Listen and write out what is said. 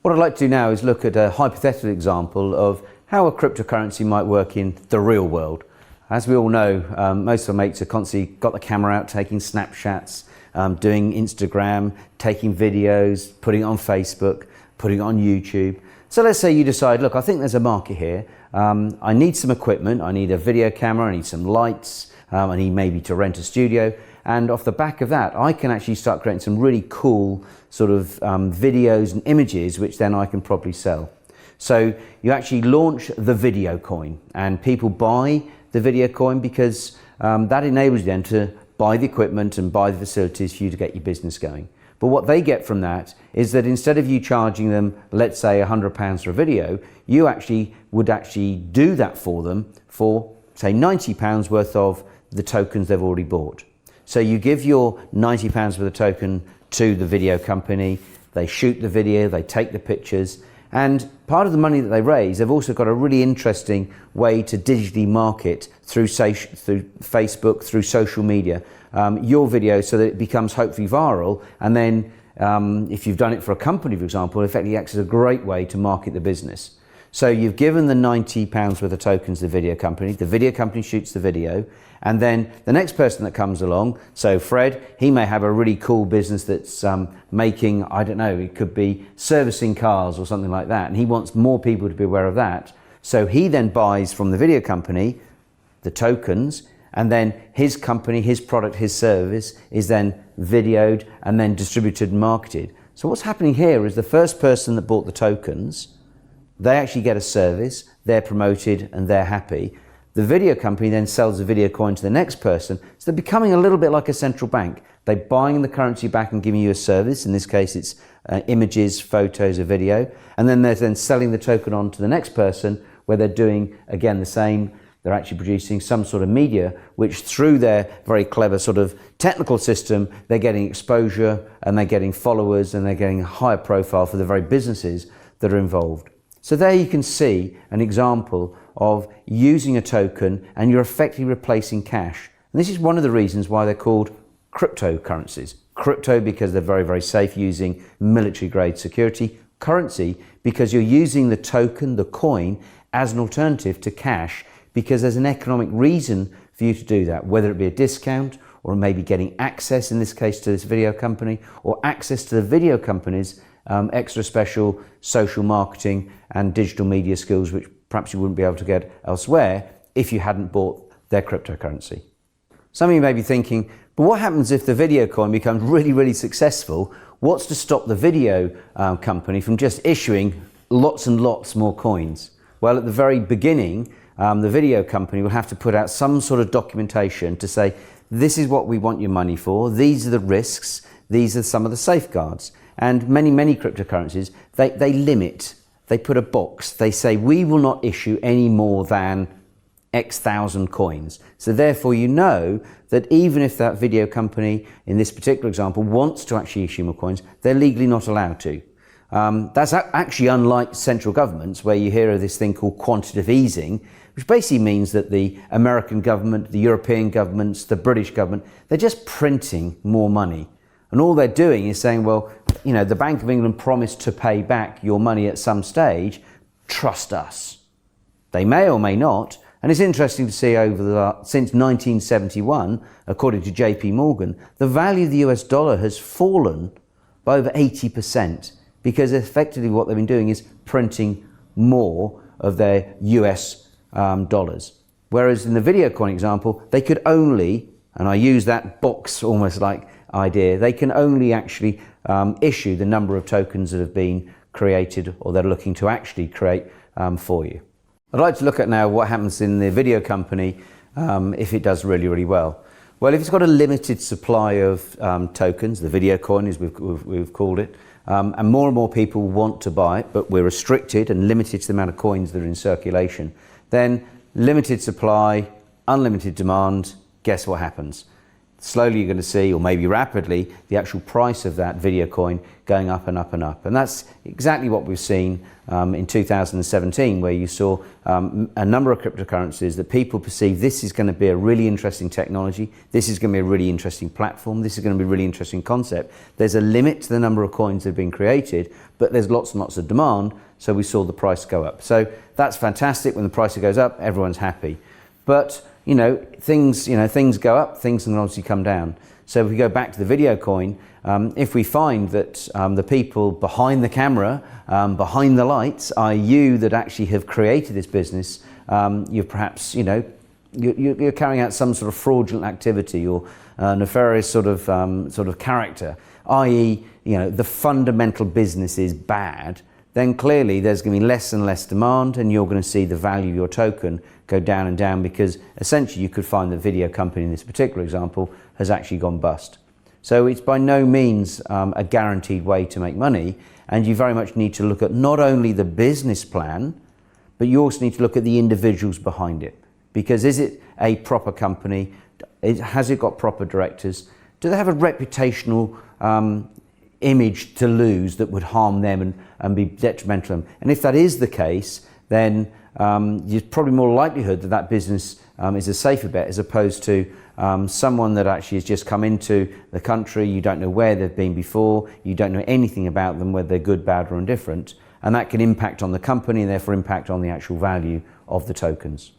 What I'd like to do now is look at a hypothetical example of how a cryptocurrency might work in the real world. As we all know, most of our mates are constantly got the camera out taking snapshots, doing Instagram, taking videos, putting it on Facebook, putting it on YouTube. So let's say you decide, look, I think there's a market here. I need some equipment. I need a video camera, I need some lights, I need maybe to rent a studio. And off the back of that, I can actually start creating some really cool sort of videos and images, which then I can probably sell. So you actually launch the video coin, and people buy the video coin because that enables you then to buy the equipment and buy the facilities for you to get your business going. But what they get from that is that instead of you charging them, let's say £100 for a video, you would actually do that for them for, say, £90 worth of the tokens they've already bought. So you give your £90 for the token to the video company, they shoot the video, they take the pictures, and part of the money that they raise, they've also got a really interesting way to digitally market through Facebook, through social media, your video, so that it becomes hopefully viral. And then if you've done it for a company, for example, it effectively acts as a great way to market the business. So you've given the £90 worth of tokens to the video company shoots the video, and then the next person that comes along, so Fred, he may have a really cool business that's making, I don't know, it could be servicing cars or something like that, and he wants more people to be aware of that. So he then buys from the video company the tokens, and then his company, his product, his service is then videoed and then distributed and marketed. So what's happening here is the first person that bought the tokens, they actually get a service, they're promoted and they're happy. The video company then sells the video coin to the next person. So they're becoming a little bit like a central bank. They're buying the currency back and giving you a service. In this case, it's images, photos, or video. And then they're then selling the token on to the next person, where they're doing, again, the same. They're actually producing some sort of media, which through their very clever sort of technical system, they're getting exposure and they're getting followers and they're getting a higher profile for the very businesses that are involved. So there you can see an example of using a token and you're effectively replacing cash. And this is one of the reasons why they're called cryptocurrencies. Crypto because they're very, very safe, using military grade security. Currency because you're using the token, the coin, as an alternative to cash, because there's an economic reason for you to do that, whether it be a discount or maybe getting access, in this case, to this video company, or access to the video company's extra special social marketing and digital media skills, which perhaps you wouldn't be able to get elsewhere if you hadn't bought their cryptocurrency. Some of you may be thinking, but what happens if the video coin becomes really, really successful? What's to stop the video company from just issuing lots and lots more coins? Well, at the very beginning, the video company will have to put out some sort of documentation to say, this is what we want your money for, these are the risks, these are some of the safeguards. And many, many cryptocurrencies, they limit, they put a box, they say, we will not issue any more than X thousand coins. So therefore you know that even if that video company, in this particular example, wants to actually issue more coins, they're legally not allowed to. That's actually unlike central governments, where you hear of this thing called quantitative easing, which basically means that the American government, the European governments, the British government, they're just printing more money. And all they're doing is saying, well, you know, the Bank of England promised to pay back your money at some stage, trust us. They may or may not. And it's interesting to see since 1971, according to JP Morgan, the value of the US dollar has fallen by over 80%, because effectively what they've been doing is printing more of their US dollars. Whereas in the video coin example, they could only, and I use that box almost like idea, they can only actually issue the number of tokens that have been created or they're looking to actually create for you. I'd like to look at now what happens in the video company if it does really, really well. Well, if it's got a limited supply of tokens, the video coin as we've called it, and more people want to buy it, but we're restricted and limited to the amount of coins that are in circulation, then limited supply, unlimited demand, guess what happens? slowly you're going to see, or maybe rapidly, the actual price of that video coin going up and up and up. And that's exactly what we've seen in 2017, where you saw a number of cryptocurrencies that people perceive this is going to be a really interesting technology, this is going to be a really interesting platform, this is going to be a really interesting concept. There's a limit to the number of coins that have been created, but there's lots and lots of demand, so we saw the price go up. So that's fantastic. When the price goes up, everyone's happy. But things go up, things can obviously come down. So if we go back to the video coin, if we find that the people behind the camera, behind the lights, are you that actually have created this business, you're perhaps, you're carrying out some sort of fraudulent activity or nefarious sort of character, i.e., the fundamental business is bad, then clearly there's going to be less and less demand, and you're going to see the value of your token go down and down, because essentially you could find the video company in this particular example has actually gone bust. So it's by no means a guaranteed way to make money, and you very much need to look at not only the business plan, but you also need to look at the individuals behind it. Because is it a proper company? Has it got proper directors? Do they have a reputational image to lose that would harm them and be detrimental to them? And if that is the case, then there's probably more likelihood that that business is a safer bet, as opposed to someone that actually has just come into the country, you don't know where they've been before, you don't know anything about them, whether they're good, bad or indifferent, and that can impact on the company and therefore impact on the actual value of the tokens.